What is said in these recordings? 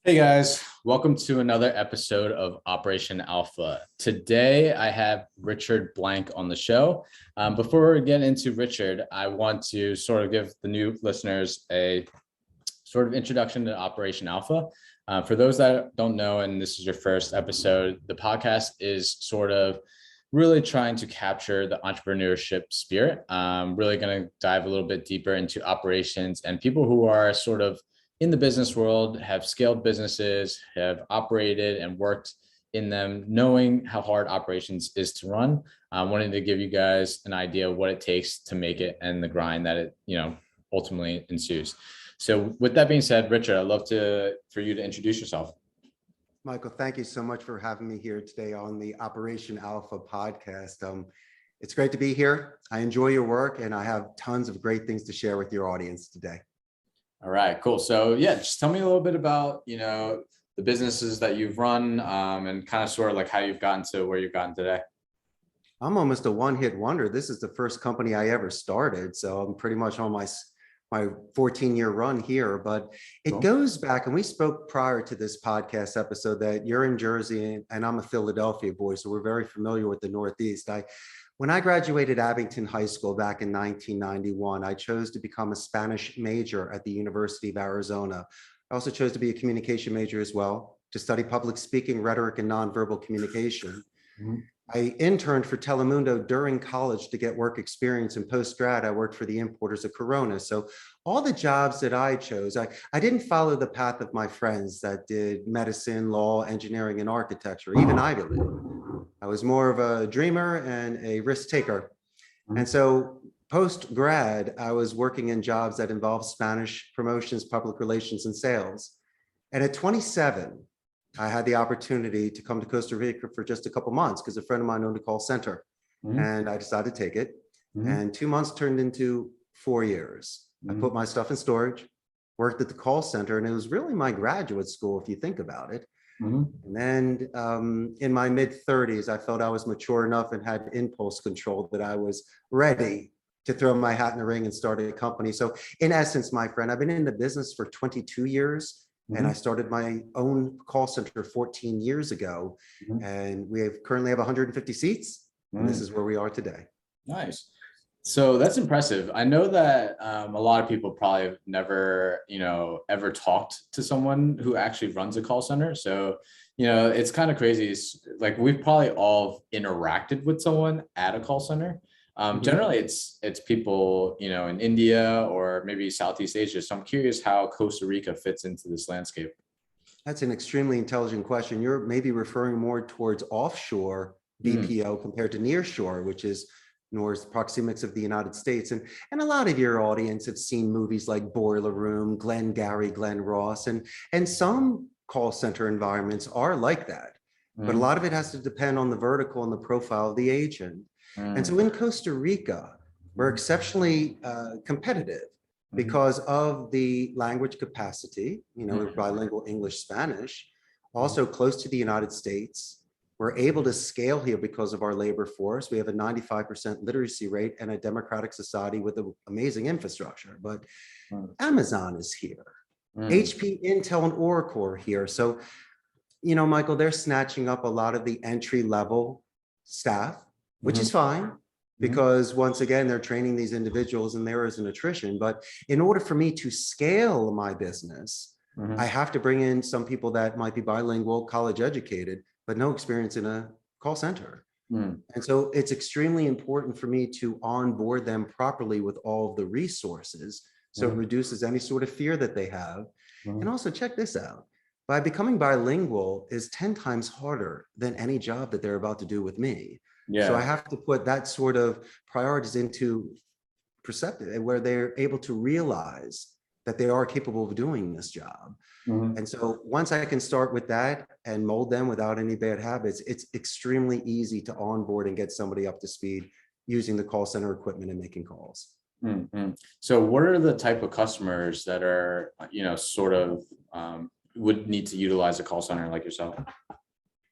Hey guys, welcome to another episode of Operation Alpha. Today I have Richard Blank on the show. Before we get into Richard, I want to sort of give the new listeners a sort of introduction to Operation Alpha. For those that don't know, and this is your first episode, the podcast is sort of really trying to capture the entrepreneurship spirit. Really going to dive a little bit deeper into operations and people who are sort of in the business world, have scaled businesses, have operated and worked in them, knowing how hard operations is to run. Wanting to give you guys an idea of what it takes to make it and the grind that it, ultimately ensues. So with that being said, Richard, I'd love for you to introduce yourself. Michael, thank you so much for having me here today on the Operation Alpha podcast. It's great to be here. I enjoy your work and I have tons of great things to share with your audience today. All right, cool. So yeah, just tell me a little bit about, the businesses that you've run and kind of sort of like how you've gotten to where you've gotten today. I'm almost a one-hit wonder. This is the first company I ever started. So I'm pretty much on my 14-year run here, but it goes back, and we spoke prior to this podcast episode that you're in Jersey and I'm a Philadelphia boy. So we're very familiar with the Northeast. When I graduated Abington High School back in 1991, I chose to become a Spanish major at the University of Arizona. I also chose to be a communication major as well, to study public speaking, rhetoric, and nonverbal communication. Mm-hmm. I interned for Telemundo during college to get work experience, and post-grad, I worked for the importers of Corona. So all the jobs that I chose, I didn't follow the path of my friends that did medicine, law, engineering, and architecture, even Ivy League. I was more of a dreamer and a risk taker. And so post-grad, I was working in jobs that involved Spanish promotions, public relations, and sales. And at 27, I had the opportunity to come to Costa Rica for just a couple months because a friend of mine owned a call center. And I decided to take it. And 2 months turned into 4 years. I put my stuff in storage, worked at the call center, and it was really my graduate school, if you think about it. And then in my mid-30s, I felt I was mature enough and had impulse control that I was ready to throw my hat in the ring and start a company. So in essence, my friend, I've been in the business for 22 years. And I started my own call center 14 years ago. And we currently have 150 seats. And this is where we are today. Nice. So that's impressive. I know that a lot of people probably have never, ever talked to someone who actually runs a call center. So, it's kind of crazy. It's like we've probably all interacted with someone at a call center. Generally, it's people, in India or maybe Southeast Asia. So I'm curious how Costa Rica fits into this landscape. That's an extremely intelligent question. You're maybe referring more towards offshore BPO compared to nearshore, which is North proxemics of the United States. And a lot of your audience have seen movies like Boiler Room, Glengarry, Glen Ross, and some call center environments are like that. But a lot of it has to depend on the vertical and the profile of the agent. And so in Costa Rica, we're exceptionally competitive because of the language capacity, bilingual English, Spanish, also close to the United States. We're able to scale here because of our labor force. We have a 95% literacy rate and a democratic society with an amazing infrastructure. But Amazon is here. HP, Intel, and Oracle are here. So, Michael, they're snatching up a lot of the entry-level staff, which is fine, because once again, they're training these individuals and there is an attrition. But in order for me to scale my business, I have to bring in some people that might be bilingual, college educated, but no experience in a call center. And so it's extremely important for me to onboard them properly with all of the resources. So it reduces any sort of fear that they have. And also check this out. By becoming bilingual is 10 times harder than any job that they're about to do with me. So I have to put that sort of priorities into perceptive where they're able to realize that they are capable of doing this job. And so once I can start with that and mold them without any bad habits, it's extremely easy to onboard and get somebody up to speed using the call center equipment and making calls. So what are the type of customers that are, sort of would need to utilize a call center like yourself?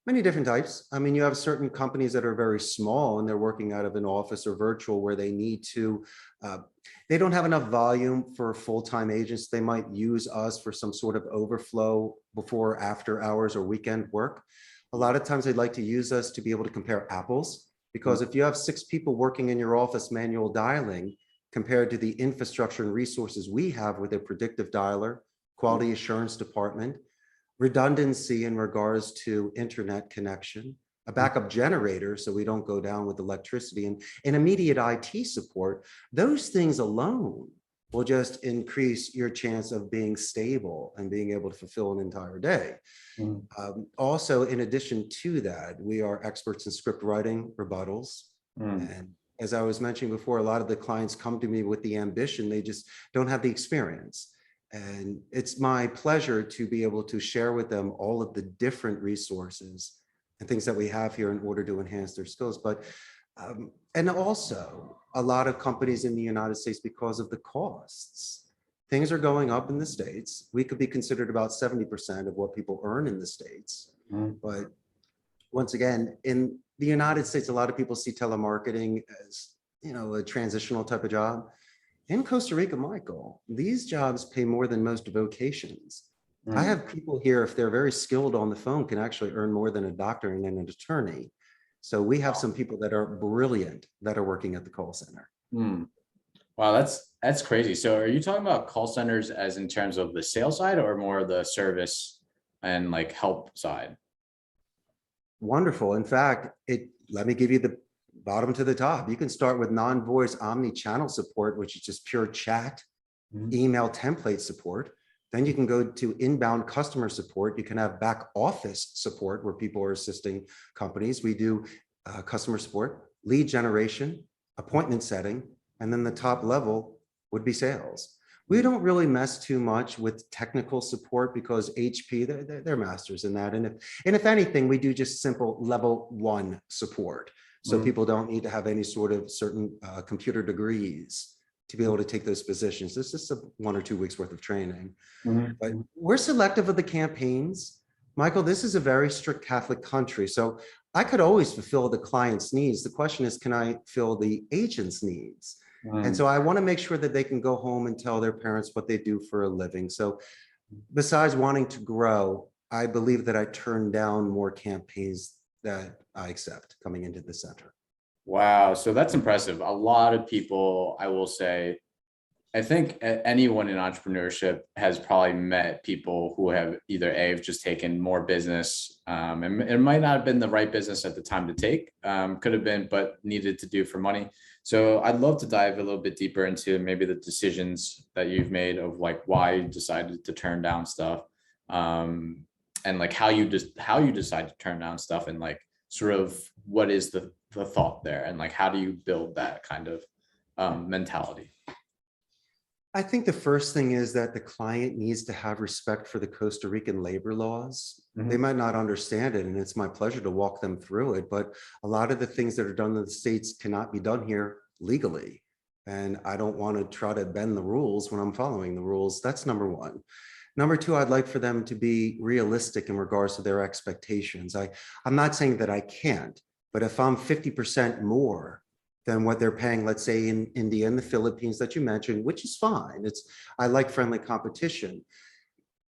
Many different types. I mean, you have certain companies that are very small and they're working out of an office or virtual where they need to, uh, they don't have enough volume for full-time agents. They might use us for some sort of overflow before, after hours or weekend work. A lot of times they'd like to use us to be able to compare apples, because if you have 6 people working in your office manual dialing compared to the infrastructure and resources we have with a predictive dialer, quality assurance department, redundancy in regards to internet connection, a backup generator so we don't go down with electricity, and immediate IT support, those things alone will just increase your chance of being stable and being able to fulfill an entire day. Mm. Also, in addition to that, we are experts in script writing, rebuttals. Mm. And as I was mentioning before, a lot of the clients come to me with the ambition, they just don't have the experience. And it's my pleasure to be able to share with them all of the different resources and things that we have here in order to enhance their skills. But, and also a lot of companies in the United States, because of the costs, things are going up in the States. We could be considered about 70% of what people earn in the States. Mm. But once again, in the United States, a lot of people see telemarketing as, you know, a transitional type of job. In Costa Rica, Michael, these jobs pay more than most vocations. I Mm. have people here, if they're very skilled on the phone, can actually earn more than a doctor and then an attorney. So we have some people that are brilliant that are working at the call center. Mm. Wow, that's crazy. So are you talking about call centers as in terms of the sales side or more the service and like help side? Wonderful. In fact, let me give you the bottom to the top. You can start with non-voice omni-channel support, which is just pure chat, Mhm. email template support. Then you can go to inbound customer support. You can have back office support where people are assisting companies. We do customer support, lead generation, appointment setting, and then the top level would be sales. We don't really mess too much with technical support because HP, they're masters in that. And if anything, we do just simple level 1 support. So Mhm. people don't need to have any sort of certain computer degrees to be able to take those positions. This is 1 or 2 weeks worth of training. But Mhm. we're selective of the campaigns. Michael, this is a very strict Catholic country. So I could always fulfill the client's needs. The question is, can I fill the agent's needs? And Mhm. so I want to make sure that they can go home and tell their parents what they do for a living. So besides wanting to grow, I believe that I turn down more campaigns that I accept coming into the center. Wow, so that's impressive. A lot of people, I will say, I think anyone in entrepreneurship has probably met people who have either have just taken more business, and it might not have been the right business at the time to take, could have been, but needed to do for money. So I'd love to dive a little bit deeper into maybe the decisions that you've made of like why you decided to turn down stuff, and like how you decide to turn down stuff, and like sort of what is the thought there, and like how do you build that kind of mentality? I think the first thing is that the client needs to have respect for the Costa Rican labor laws. They Mhm. might not understand it, and it's my pleasure to walk them through it, but a lot of the things that are done in the States cannot be done here legally. And I don't want to try to bend the rules when I'm following the rules. That's number one. Number two, I'd like for them to be realistic in regards to their expectations. I'm not saying that I can't, but if I'm 50% more than what they're paying, let's say in India and the Philippines that you mentioned, which is fine. I like friendly competition.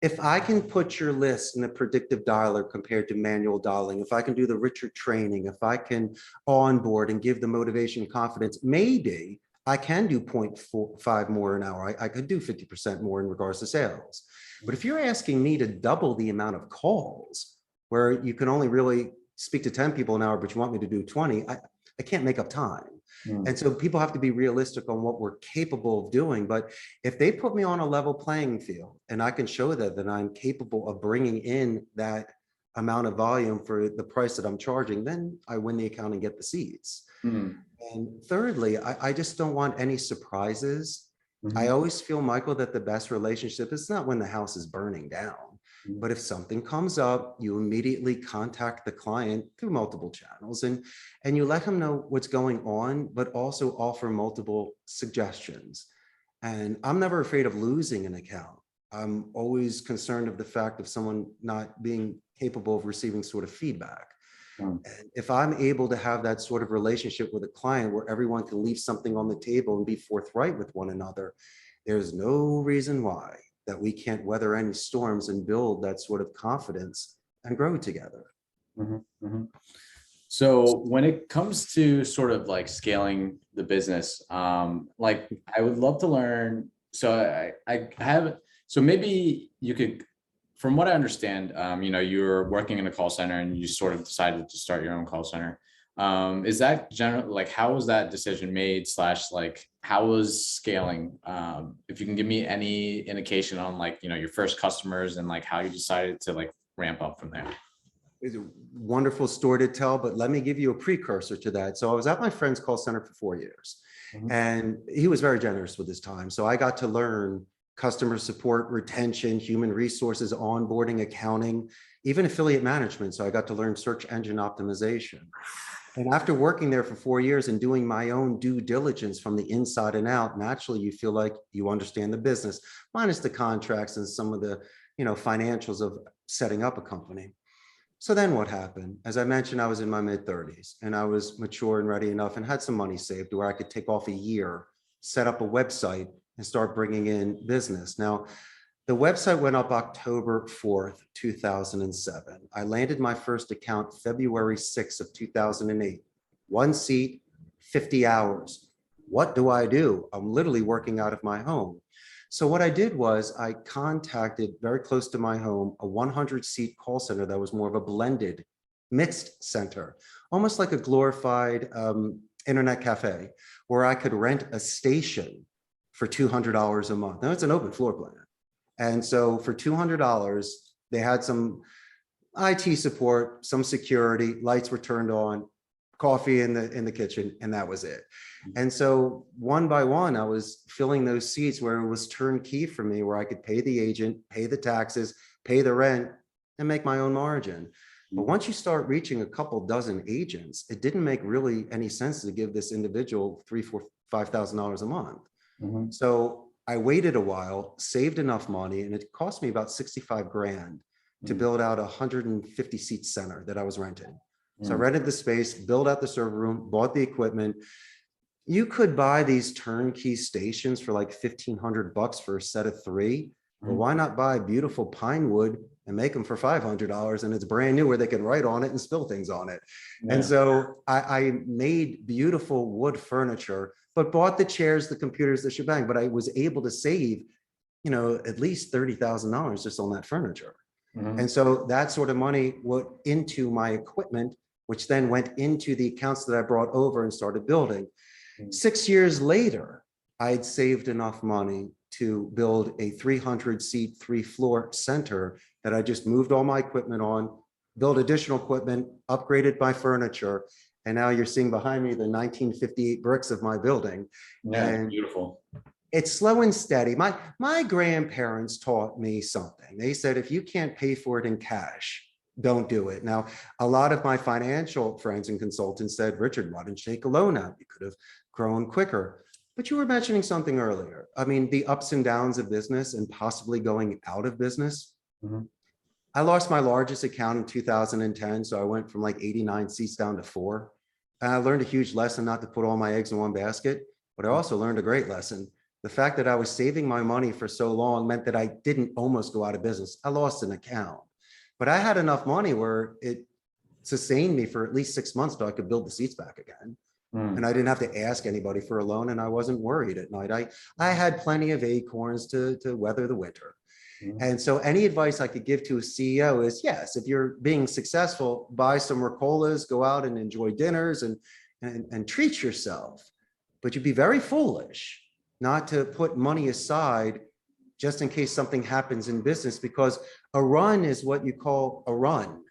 If I can put your list in a predictive dialer compared to manual dialing, if I can do the Richard training, if I can onboard and give the motivation and confidence, maybe I can do 0.5 more an hour. I could do 50% more in regards to sales. But if you're asking me to double the amount of calls where you can only really speak to 10 people an hour, but you want me to do 20, I can't make up time. Mm. And so people have to be realistic on what we're capable of doing. But if they put me on a level playing field and I can show that I'm capable of bringing in that amount of volume for the price that I'm charging, then I win the account and get the seats. Mm. And thirdly, I just don't want any surprises. I Mhm. always feel, Michael, that the best relationship is not when the house is burning down, Mhm. but if something comes up, you immediately contact the client through multiple channels and you let him know what's going on, but also offer multiple suggestions. And I'm never afraid of losing an account. I'm always concerned of the fact of someone not being capable of receiving sort of feedback. And if I'm able to have that sort of relationship with a client where everyone can leave something on the table and be forthright with one another, there's no reason why that we can't weather any storms and build that sort of confidence and grow together. So when it comes to sort of like scaling the business, like I would love to learn. So I have, so maybe you could, from what I understand, you know, you're working in a call center and you sort of decided to start your own call center. Is that general, like, how was that decision made / like, how was scaling? If you can give me any indication on, like, you know, your first customers and like how you decided to like ramp up from there. It's a wonderful story to tell, but let me give you a precursor to that. So I was at my friend's call center for 4 years, and he was very generous with his time. So I got to learn customer support, retention, human resources, onboarding, accounting, even affiliate management. So I got to learn search engine optimization. And after working there for 4 years and doing my own due diligence from the inside and out, naturally you feel like you understand the business, minus the contracts and some of the, you know, financials of setting up a company. So then what happened? As I mentioned, I was in my mid-30s and I was mature and ready enough and had some money saved where I could take off a year, set up a website and start bringing in business. Now, the website went up October 4th, 2007. I landed my first account February 6th of 2008. 1 seat, 50 hours. What do? I'm literally working out of my home. So what I did was I contacted very close to my home, a 100-seat call center that was more of a blended, mixed center, almost like a glorified internet cafe, where I could rent a station for $200 a month. Now it's an open floor plan. And so for $200, they had some IT support, some security, lights were turned on, coffee in the kitchen, and that was it. And so one by one, I was filling those seats where it was turnkey for me, where I could pay the agent, pay the taxes, pay the rent, and make my own margin. But once you start reaching a couple dozen agents, it didn't make really any sense to give this individual $3,000, $4,000, $5,000 a month. So I waited a while, saved enough money, and it cost me about 65 grand to build out a 150-seat center that I was renting. So I rented the space, built out the server room, bought the equipment. You could buy these turnkey stations for like $1,500 for a set of 3. But why not buy beautiful pine wood and make them for $500 and it's brand new where they can write on it and spill things on it. And so I made beautiful wood furniture, but bought the chairs, the computers, the shebang, but I was able to save, you know, at least $30,000 just on that furniture. And so that sort of money went into my equipment, which then went into the accounts that I brought over and started building. 6 years later, I'd saved enough money to build a 300-seat, 3-floor center that I just moved all my equipment on, built additional equipment, upgraded my furniture. And now you're seeing behind me the 1958 bricks of my building. Yeah, and beautiful. It's slow and steady. My grandparents taught me something. They said, if you can't pay for it in cash, don't do it. Now, a lot of my financial friends and consultants said, Richard, why didn't you take a loan out? You could have grown quicker. But you were mentioning something earlier. I mean, the ups and downs of business and possibly going out of business. I lost my largest account in 2010. So I went from like 89 seats down to 4. And I learned a huge lesson not to put all my eggs in one basket, but I also learned a great lesson. The fact that I was saving my money for so long meant that I didn't almost go out of business. I lost an account, but I had enough money where it sustained me for at least 6 months till I could build the seats back again. And I didn't have to ask anybody for a loan, and I wasn't worried at night. I had plenty of acorns to weather the winter. And so any advice I could give to a CEO is, yes, if you're being successful, buy some Rockolas, go out and enjoy dinners and treat yourself. But you'd be very foolish not to put money aside just in case something happens in business, because a run is what you call a run.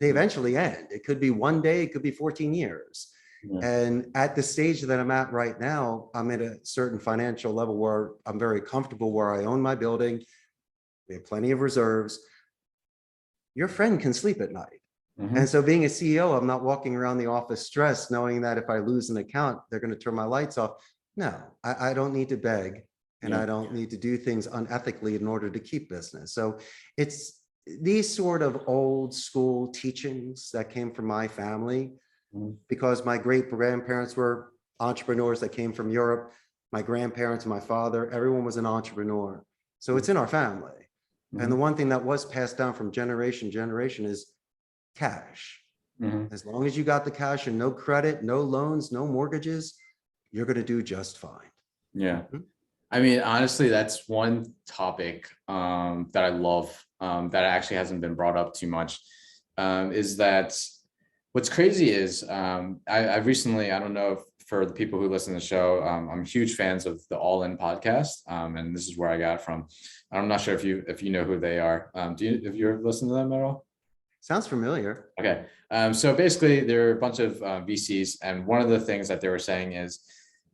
They eventually end. It could be 1 day, it could be 14 years. And at the stage that I'm at right now, I'm at a certain financial level where I'm very comfortable, where I own my building. We have plenty of reserves. Your friend can sleep at night. And so being a CEO, I'm not walking around the office stressed, knowing that if I lose an account, they're going to turn my lights off. No, I don't need to beg and Yeah. I don't need to do things unethically in order to keep business. So it's these sort of old school teachings that came from my family, Mhm. because my great grandparents were entrepreneurs that came from Europe. My grandparents, my father, everyone was an entrepreneur. So it's in our family. And the Mhm. one thing that was passed down from generation to generation is cash. Mhm. As long as you got the cash and no credit, no loans, no mortgages, you're going to do just fine. Yeah. Mhm. I mean, honestly, that's one topic that I love that actually hasn't been brought up too much. Is that what's crazy is I recently, I don't know if for the people who listen to the show, I'm huge fans of the All In podcast, and this is where I got it from. I'm not sure if you know who they are. Have you ever listened to them at all? Sounds familiar. Okay. So basically, there are a bunch of VCs, and one of the things that they were saying is,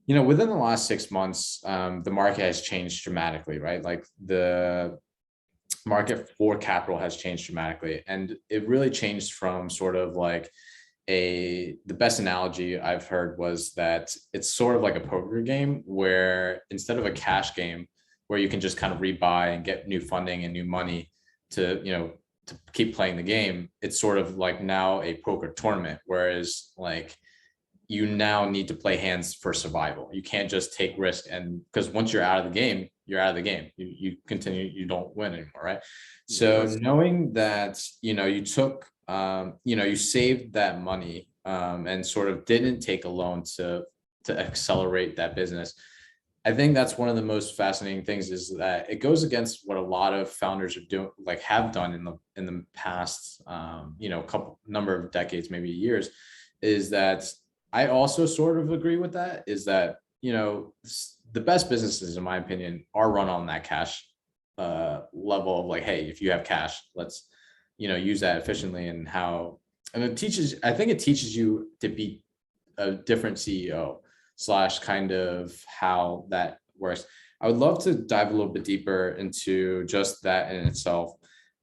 within the last 6 months, the market has changed dramatically, right? Like the market for capital has changed dramatically, and it really changed from sort of like the best analogy I've heard was that it's sort of like a poker game where instead of a cash game where you can just kind of rebuy and get new funding and new money to, to keep playing the game, it's sort of like now a poker tournament, whereas like you now need to play hands for survival. You can't just take risk, and because once you're out of the game, you're out of the game. You continue, you don't win anymore, right? So Yes. knowing that, you took, you saved that money and sort of didn't take a loan to accelerate that business. I think that's one of the most fascinating things is that it goes against what a lot of founders are doing, like have done in the past, couple number of decades, maybe years, is that I also sort of agree with that, is that, the best businesses, in my opinion, are run on that cash level of like, hey, if you have cash, let's, use that efficiently, and I think it teaches you to be a different CEO slash kind of how that works. I would love to dive a little bit deeper into just that in itself.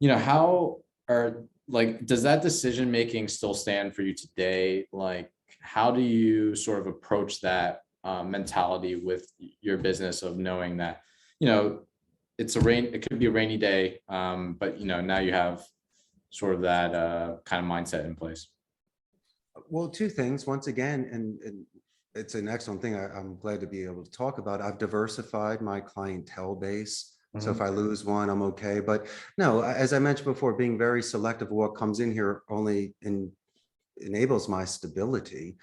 How are like, does that decision making still stand for you today? Like, how do you sort of approach that mentality with your business of knowing that, it could be a rainy day, but now you have sort of that kind of mindset in place. Well, two things. Once again, and it's an excellent thing. I'm glad to be able to talk about. I've diversified my clientele base. So if Mhm. I lose one, I'm okay. But no, as I mentioned before, being very selective of what comes in here only enables my stability.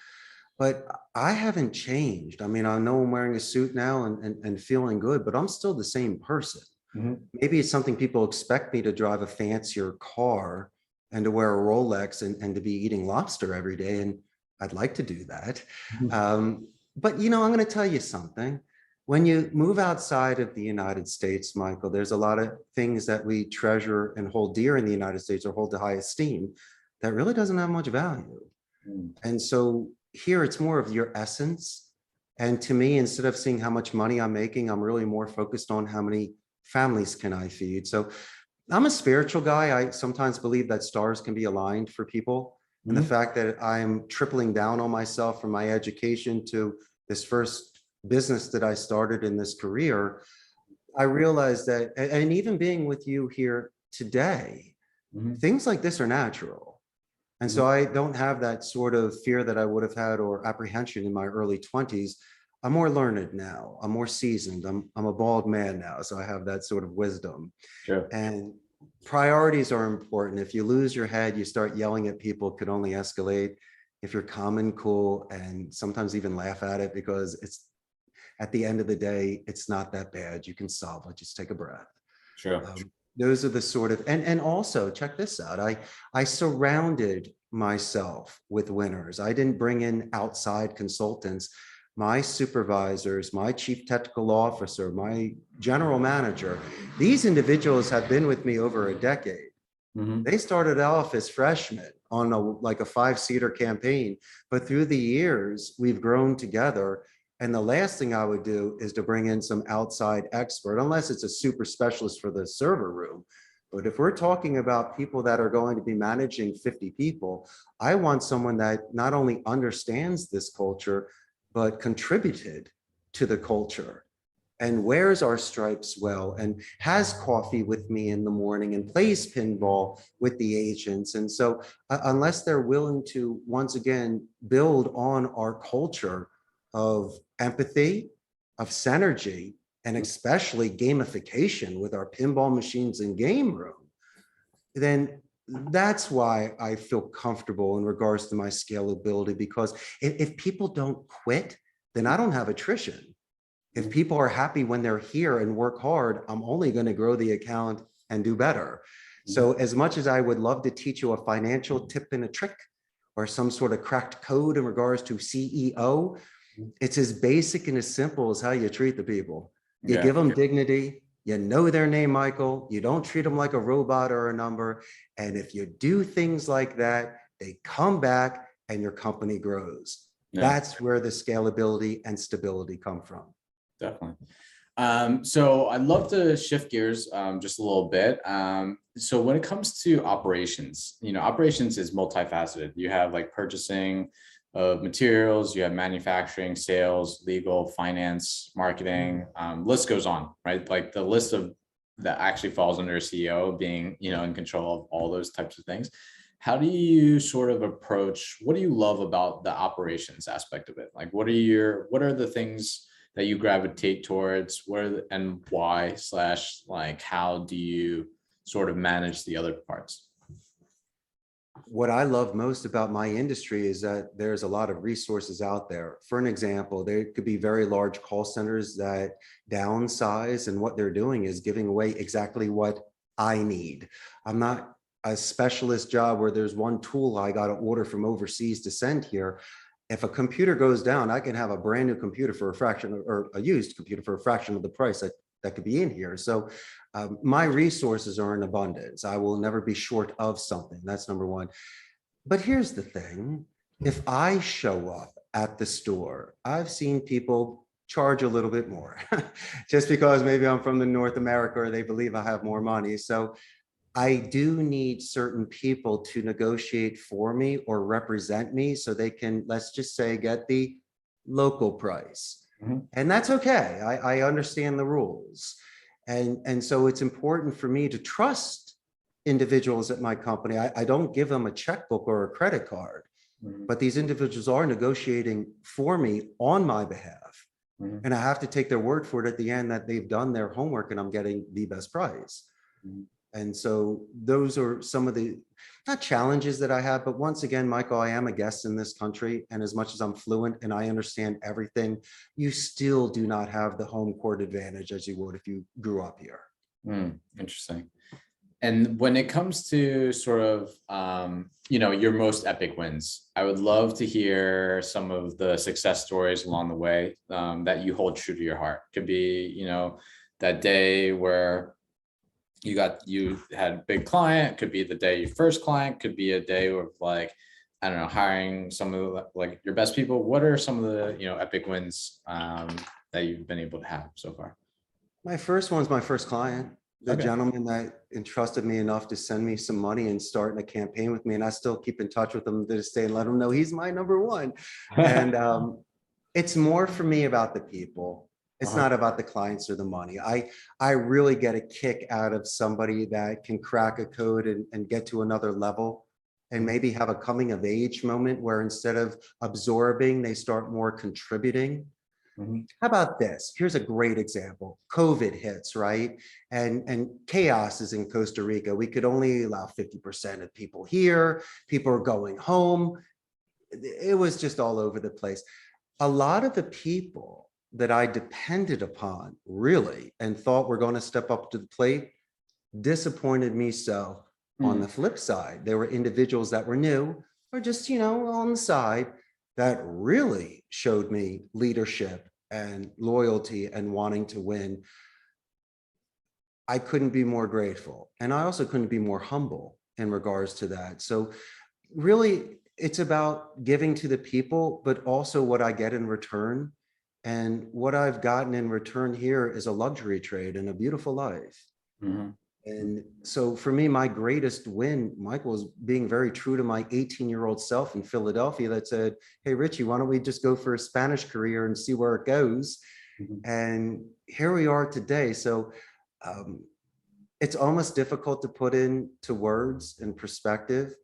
But I haven't changed. I mean, I know I'm wearing a suit now and feeling good, but I'm still the same person. Mhm. Maybe it's something people expect me to drive a fancier car and to wear a Rolex and to be eating lobster every day. And I'd like to do that. Mhm. But, I'm going to tell you something. When you move outside of the United States, Michael, there's a lot of things that we treasure and hold dear in the United States or hold to high esteem that really doesn't have much value. Mhm. And so here it's more of your essence. And to me, instead of seeing how much money I'm making, I'm really more focused on how many families can I feed. So I'm a spiritual guy. I sometimes believe that stars can be aligned for people. And the Mhm. fact that I'm tripling down on myself from my education to this first business that I started in this career, I realized that, and even being with you here today, Mhm. things like this are natural. And Mhm. so I don't have that sort of fear that I would have had or apprehension in my early 20s. I'm more learned now. I'm more seasoned. I'm a bald man now. So I have that sort of wisdom. Sure. And priorities are important. If you lose your head, you start yelling at people, it could only escalate. If you're calm and cool and sometimes even laugh at it because it's at the end of the day, it's not that bad. You can solve it. Just take a breath. Sure. Those are the sort of, and also check this out. I surrounded myself with winners. I didn't bring in outside consultants. My supervisors, my chief technical officer, my general manager, these individuals have been with me over a decade. Mhm. They started off as freshmen on like a 5-seater campaign, but through the years, we've grown together. And the last thing I would do is to bring in some outside expert, unless it's a super specialist for the server room. But if we're talking about people that are going to be managing 50 people, I want someone that not only understands this culture, but contributed to the culture. and wears our stripes well and has coffee with me in the morning and plays pinball with the agents. And so unless they're willing to, once again, build on our culture of empathy, of synergy, and especially gamification with our pinball machines and game room, then that's why I feel comfortable in regards to my scalability, because if people don't quit, then I don't have attrition. If people are happy when they're here and work hard, I'm only going to grow the account and do better. So as much as I would love to teach you a financial tip and a trick or some sort of cracked code in regards to CEO, it's as basic and as simple as how you treat the people. You give them dignity, you know their name, Michael, you don't treat them like a robot or a number. And if you do things like that, they come back and your company grows. That's where the scalability and stability come from. Definitely. So I'd love to shift gears just a little bit. So when it comes to operations, operations is multifaceted. You have like purchasing of materials, you have manufacturing, sales, legal, finance, marketing, list goes on, right? Like the list of that actually falls under a CEO being, in control of all those types of things. How do you sort of approach, what do you love about the operations aspect of it? Like, what are the things that you gravitate towards, and why / like, how do you sort of manage the other parts? What I love most about my industry is that there's a lot of resources out there. For an example, there could be very large call centers that downsize, and what they're doing is giving away exactly what I need. I'm not a specialist job where there's one tool I got to order from overseas to send here. If a computer goes down, I can have a brand new computer for a fraction, or a used computer for a fraction of the price that could be in here. So my resources are in abundance. I will never be short of something. That's number one. But here's the thing. If I show up at the store, I've seen people charge a little bit more just because maybe I'm from the North America or they believe I have more money. So I do need certain people to negotiate for me or represent me so they can, let's just say, get the local price. And that's okay. I understand the rules. And so it's important for me to trust individuals at my company. I don't give them a checkbook or a credit card, but these individuals are negotiating for me on my behalf. And I have to take their word for it at the end that they've done their homework and I'm getting the best price. And so those are some of the, not challenges that I have, but once again, Michael, I am a guest in this country. And as much as I'm fluent and I understand everything, you still do not have the home court advantage as you would if you grew up here. Interesting. And when it comes to sort of, your most epic wins, I would love to hear some of the success stories along the way that you hold true to your heart. Could be, that day where you had a big client, could be the day your first client, could be a day of like, I don't know, hiring some of the, like your best people. What are some of the, epic wins that you've been able to have so far? My first one's my first client, the gentleman that entrusted me enough to send me some money and start a campaign with me. And I still keep in touch with him to this day and let him know he's my number one. And it's more for me about the people. It's not about the clients or the money. I really get a kick out of somebody that can crack a code and get to another level and maybe have a coming of age moment where instead of absorbing, they start more contributing. How about this? Here's a great example. COVID hits, right? And chaos is in Costa Rica. We could only allow 50% of people here. People are going home. It was just all over the place. A lot of the people that I depended upon really and thought were going to step up to the plate disappointed me. So on the flip side, there were individuals that were new or just, on the side that really showed me leadership and loyalty and wanting to win. I couldn't be more grateful. And I also couldn't be more humble in regards to that. So really, it's about giving to the people, but also what I get in return. And what I've gotten in return here is a luxury trade and a beautiful life. And so for me, my greatest win, Michael, is being very true to my 18-year-old self in Philadelphia that said, hey, Richie, why don't we just go for a Spanish career and see where it goes? Mhm. And here we are today. So it's almost difficult to put into words and perspective,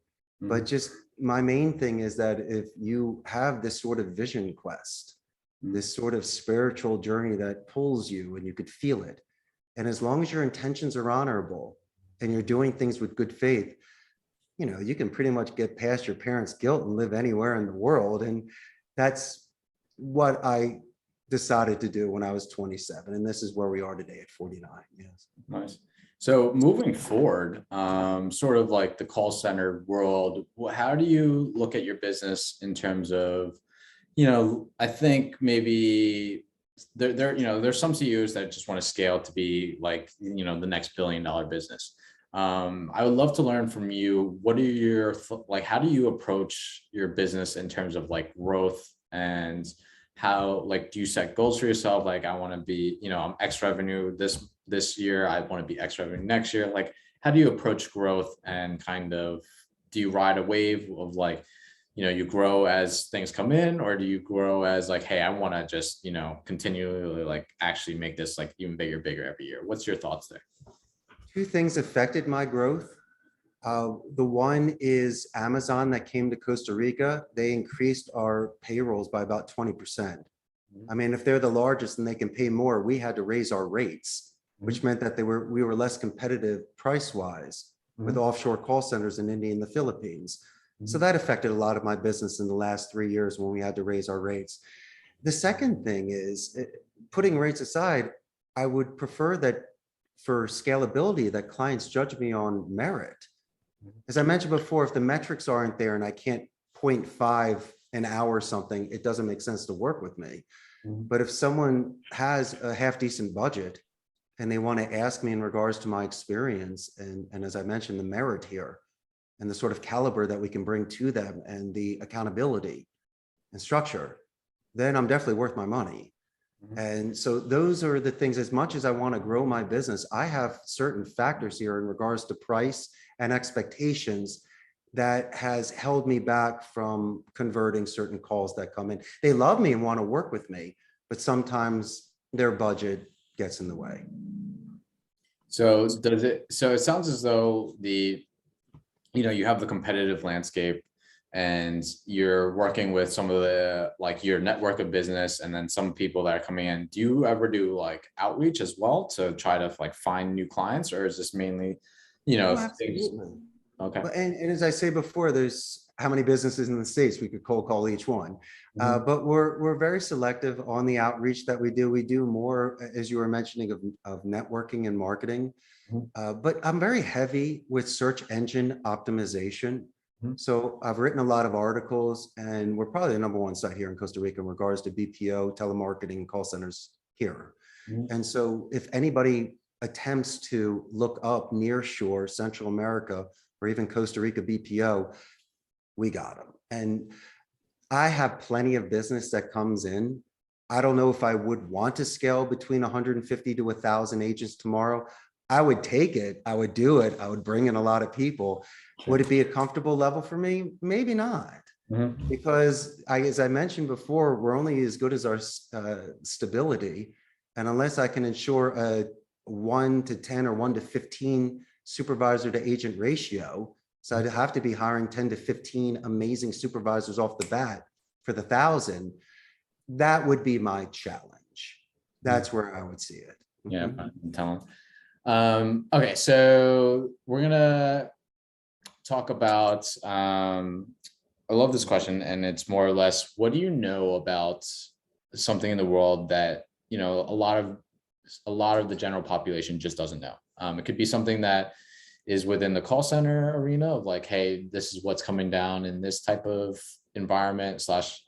but Mhm. just my main thing is that if you have this sort of vision quest, Mhm. this sort of spiritual journey that pulls you and you could feel it, and as long as your intentions are honorable and you're doing things with good faith, you can pretty much get past your parents' guilt and live anywhere in the world. And that's what I decided to do when I was 27. And this is where we are today at 49. Yes. Nice. So moving forward, sort of like the call center world, how do you look at your business in terms of, I think maybe there's some CEOs that just want to scale to be like, the next $1 billion business. I would love to learn from you. What are your, like, how do you approach your business in terms of like growth, and how, like, do you set goals for yourself? Like, I want to be, I'm X revenue this year. I want to be X revenue next year. Like, how do you approach growth, and kind of, do you ride a wave of like, you grow as things come in, or do you grow as like, hey, I want to just, continually like actually make this like even bigger every year? What's your thoughts there? Two things affected my growth. The one is Amazon that came to Costa Rica. They increased our payrolls by about 20%. I mean, if they're the largest and they can pay more, we had to raise our rates, which meant that we were less competitive price wise with offshore call centers in India and the Philippines. So that affected a lot of my business in the last 3 years when we had to raise our rates. The second thing is, putting rates aside, I would prefer that for scalability that clients judge me on merit. As I mentioned before, if the metrics aren't there and I can't 0.5 an hour or something, it doesn't make sense to work with me. But if someone has a half decent budget and they want to ask me in regards to my experience, and as I mentioned, the merit here and the sort of caliber that we can bring to them and the accountability and structure, then I'm definitely worth my money. And so those are the things. As much as I want to grow my business, I have certain factors here in regards to price and expectations that has held me back from converting certain calls that come in. They love me and want to work with me, but sometimes their budget gets in the way. So it sounds as though you have the competitive landscape, and you're working with some of the, like, your network of business, and then some people that are coming in. Do you ever do like outreach as well to try to like find new clients, or is this mainly, Oh, things? absolutely. Okay. And as I say before, there's how many businesses in the States we could cold call each one. But we're very selective on the outreach that we do. We do more, as you were mentioning, of networking and marketing. But I'm very heavy with search engine optimization. So I've written a lot of articles, and we're probably the #1 site here in Costa Rica in regards to BPO, telemarketing, call centers here. And so if anybody attempts to look up nearshore, Central America, or even Costa Rica BPO, we got them. And I have plenty of business that comes in. I don't know if I would want to scale between 150 to 1,000 agents tomorrow. I would take it. I would do it. I would bring in a lot of people. Would it be a comfortable level for me? Maybe not. Because as I mentioned before, we're only as good as our stability. And unless I can ensure a 1 to 10 or 1 to 15 supervisor to agent ratio, so I'd have to be hiring 10 to 15 amazing supervisors off the bat for the 1,000. That would be my challenge. That's where I would see it. Yeah, I'm telling. Okay, so we're gonna talk about, I love this question, and it's more or less, what do you know about something in the world that, a lot of the general population just doesn't know? It could be something that is within the call center arena of like, hey, this is what's coming down in this type of environment slash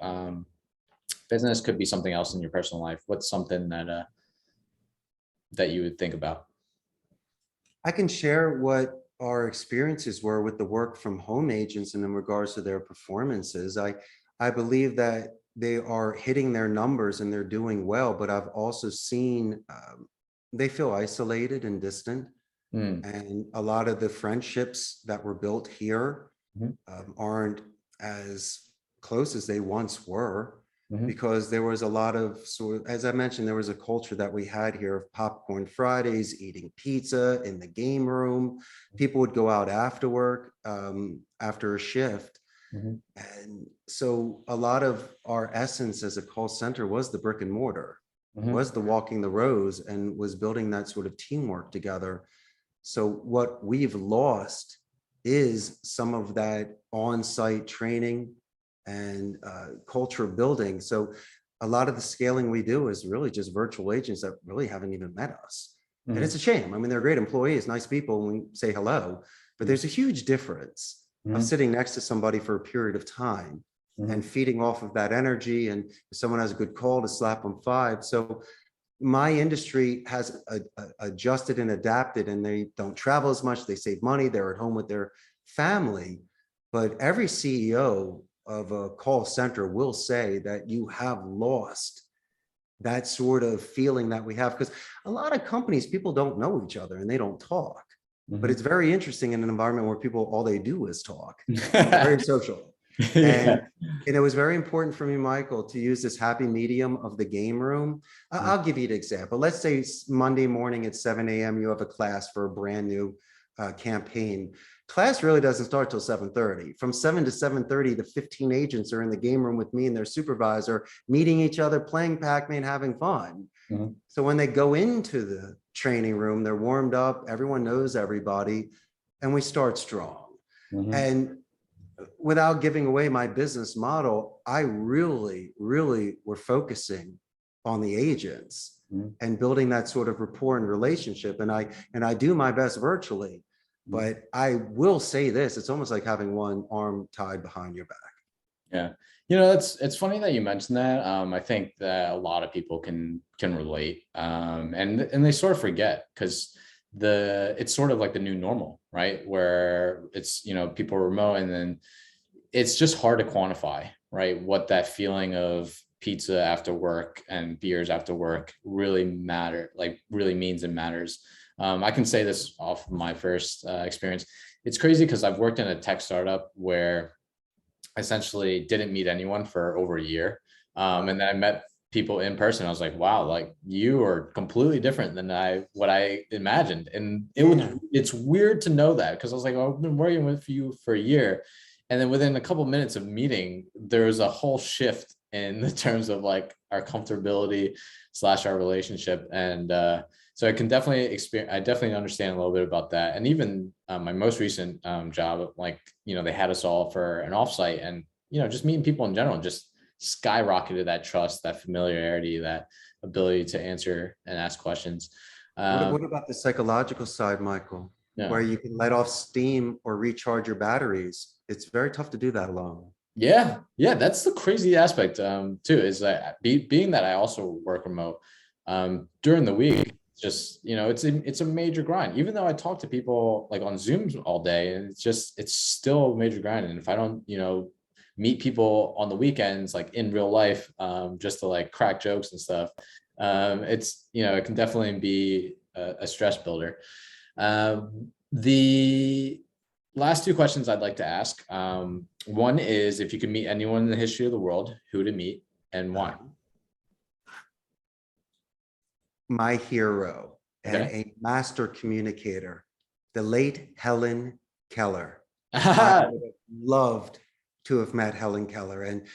business. Could be something else in your personal life. What's something that you would think about? I can share what our experiences were with the work from home agents and in regards to their performances. I believe that they are hitting their numbers and they're doing well, but I've also seen they feel isolated and distant. And a lot of the friendships that were built here aren't as close as they once were. Mhm. because there was a lot of sort of, as I mentioned, there was a culture that we had here of popcorn Fridays, eating pizza in the game room. People would go out after work, after a shift. Mhm. And so a lot of our essence as a call center was the brick and mortar, Mhm. was the walking the rows, and was building that sort of teamwork together. So what we've lost is some of that on-site training and culture building. So a lot of the scaling we do is really just virtual agents that really haven't even met us. And Mhm. it's a shame. I mean, they're great employees, nice people, and we say hello, but there's a huge difference of Mhm. sitting next to somebody for a period of time and Mhm. feeding off of that energy. And if someone has a good call, to slap them five. So my industry has adjusted and adapted, and they don't travel as much. They save money. They're at home with their family. But every CEO of a call center will say that you have lost that sort of feeling that we have, because a lot of companies, people don't know each other and they don't talk. But Mhm. it's very interesting in an environment where people, all they do is talk. They're very social. Yeah. And it was very important for me, Michael, to use this happy medium of the game room. I'll give you an example. Let's say it's Monday morning at 7 a.m. You have a class for a brand new campaign. Class really doesn't start till 7:30. From 7 to 7:30, the 15 agents are in the game room with me and their supervisor, meeting each other, playing Pac-Man, having fun. Mhm. So when they go into the training room, they're warmed up, everyone knows everybody, and we start strong. Mhm. And without giving away my business model, I really were focusing on the agents Mhm. and building that sort of rapport and relationship. And I do my best virtually, Mhm. but I will say this, it's almost like having one arm tied behind your back. Yeah. You know, it's funny that you mentioned that. I think that a lot of people can relate. And they sort of forget because it's sort of like the new normal, right? Where it's, people are remote, and then it's just hard to quantify, right? What that feeling of pizza after work and beers after work really means and matters. I can say this off of my first experience. It's crazy because I've worked in a tech startup where essentially didn't meet anyone for over a year. And then I met people in person. I was like, wow, like you are completely different than what I imagined. And Yeah. it's weird to know that, because I was like, oh, I've been working with you for a year. And then within a couple minutes of meeting, there was a whole shift in the terms of like our comfortability / our relationship. And so I can definitely I definitely understand a little bit about that. And even my most recent job, like, they had us all for an offsite, and, just meeting people in general just skyrocketed that trust, that familiarity, that ability to answer and ask questions. What about the psychological side, Michael, Yeah. where you can let off steam or recharge your batteries? It's very tough to do that alone. Yeah. Yeah. That's the crazy aspect, too, is that being that I also work remote, during the week, just, it's a major grind, even though I talk to people like on Zooms all day, and it's still a major grind. And if I don't, meet people on the weekends, like in real life, just to like crack jokes and stuff, it can definitely be a stress builder. The last two questions I'd like to ask. One is, if you could meet anyone in the history of the world, who to meet and why? My hero and Okay. a master communicator, the late Helen Keller. I would have loved to have met Helen Keller, and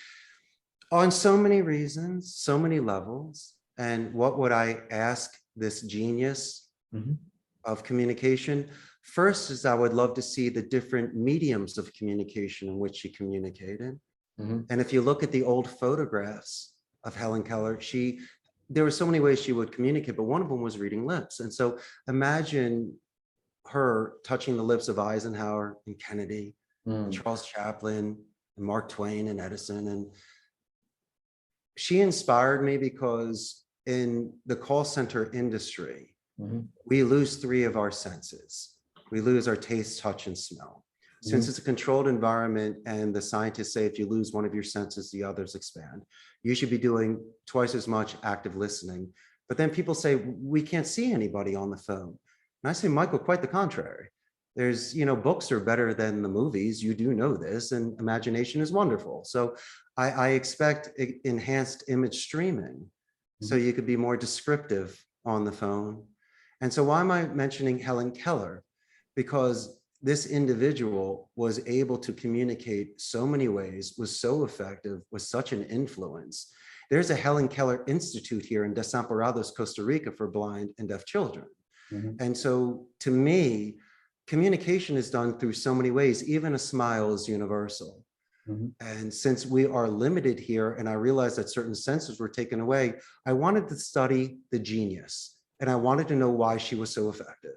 on so many reasons, so many levels. And what would I ask this genius Mhm. of communication? First is I would love to see the different mediums of communication in which she communicated. Mhm. And if you look at the old photographs of Helen Keller, there were so many ways she would communicate, but one of them was reading lips. And so imagine her touching the lips of Eisenhower and Kennedy and Mm. Charles Chaplin and Mark Twain and Edison. And she inspired me because in the call center industry, Mhm. we lose three of our senses. We lose our taste, touch, and smell. Since Mhm. it's a controlled environment and the scientists say if you lose one of your senses, the others expand, you should be doing twice as much active listening. But then people say, we can't see anybody on the phone. And I say, Michael, quite the contrary. There's, books are better than the movies. You do know this, and imagination is wonderful. So I expect enhanced image streaming, so you could be more descriptive on the phone. And so why am I mentioning Helen Keller? Because this individual was able to communicate so many ways, was so effective, was such an influence. There's a Helen Keller Institute here in Desamparados, Costa Rica, for blind and deaf children. And so to me, communication is done through so many ways. Even a smile is universal. And since we are limited here, and I realized that certain senses were taken away, I wanted to study the genius, and I wanted to know why she was so effective.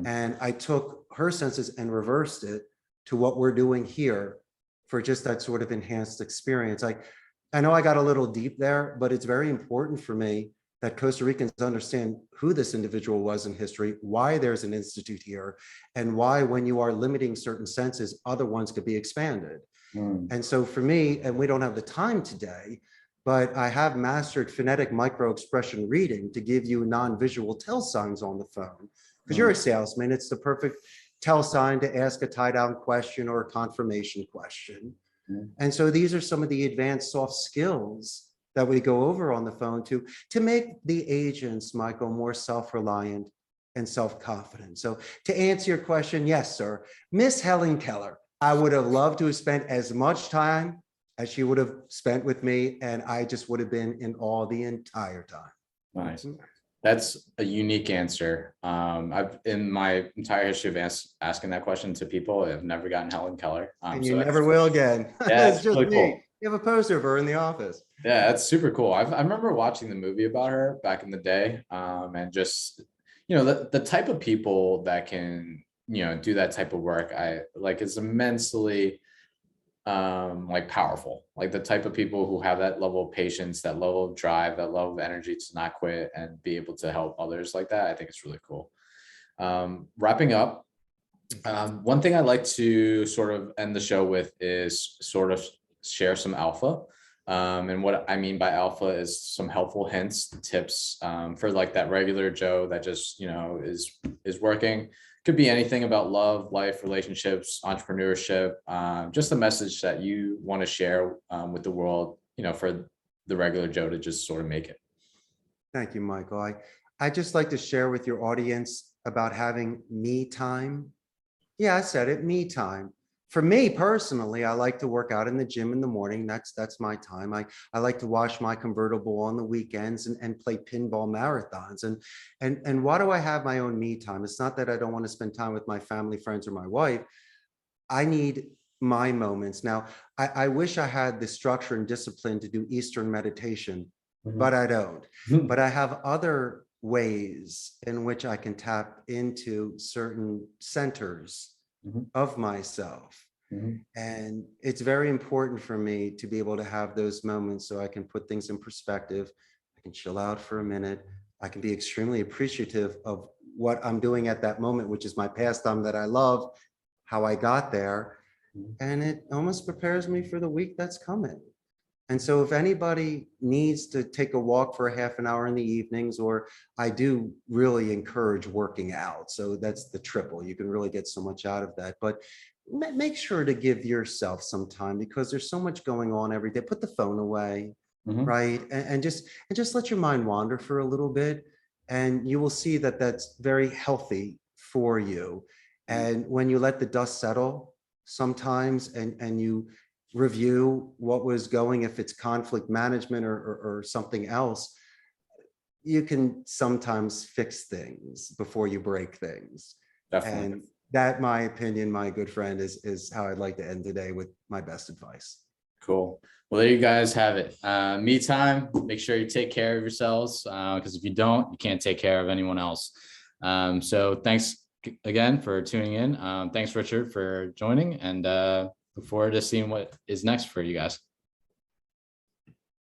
And I took her senses and reversed it to what we're doing here for just that sort of enhanced experience. I know I got a little deep there, but it's very important for me that Costa Ricans understand who this individual was in history, why there's an institute here, and why when you are limiting certain senses, other ones could be expanded. And so for me, and we don't have the time today, but I have mastered phonetic micro-expression reading to give you non-visual tell signs on the phone. Because you're a salesman, it's the perfect tell sign to ask a tie-down question or a confirmation question. And so these are some of the advanced soft skills that we go over on the phone to make the agents, Michael, more self-reliant and self-confident. So to answer your question, yes, sir. Miss Helen Keller, I would have loved to have spent as much time as she would have spent with me, and I just would have been in awe the entire time. Nice. That's a unique answer. I've in my entire history of asking that question to people, I've never gotten Helen Keller. And you never will again. Yeah, it's just really me. cool. You have a poster of her in the office. Yeah, that's super cool. I remember watching the movie about her back in the day, and just the type of people that can do that type of work. I like is immensely like powerful. Like the type of people who have that level of patience, that level of drive, that level of energy to not quit and be able to help others like that. I think it's really cool. Wrapping up, one thing I like to sort of end the show with is sort of share some alpha. And what I mean by alpha is some helpful hints, tips for like that regular Joe that just is working. Could be anything about love, life, relationships, entrepreneurship, just a message that you want to share with the world, for the regular Joe to just sort of make it. Thank you, Michael. I just like to share with your audience about having me time. Yeah, I said it, me time. For me personally, I like to work out in the gym in the morning. That's my time. I like to wash my convertible on the weekends and play pinball marathons. And why do I have my own me time? It's not that I don't want to spend time with my family, friends, or my wife. I need my moments. Now, I wish I had the structure and discipline to do Eastern meditation, but I don't. But I have other ways in which I can tap into certain centers of myself. And it's very important for me to be able to have those moments so I can put things in perspective. I can chill out for a minute. I can be extremely appreciative of what I'm doing at that moment, which is my pastime that I love, how I got there. And it almost prepares me for the week that's coming. And so if anybody needs to take a walk for a half an hour in the evenings, or I do really encourage working out. So that's the triple. You can really get so much out of that. But make sure to give yourself some time, because there's so much going on every day. Put the phone away, right? And just let your mind wander for a little bit. And you will see that that's very healthy for you. And when you let the dust settle sometimes and you review what was going, if it's conflict management or something else, you can sometimes fix things before you break things. Definitely. And that, my opinion, my good friend, is how I'd like to end today with my best advice. Cool. Well, there you guys have it. Me time. Make sure you take care of yourselves, because if you don't, you can't take care of anyone else. So thanks again for tuning in. Thanks, Richard, for joining, and look forward to seeing what is next for you guys.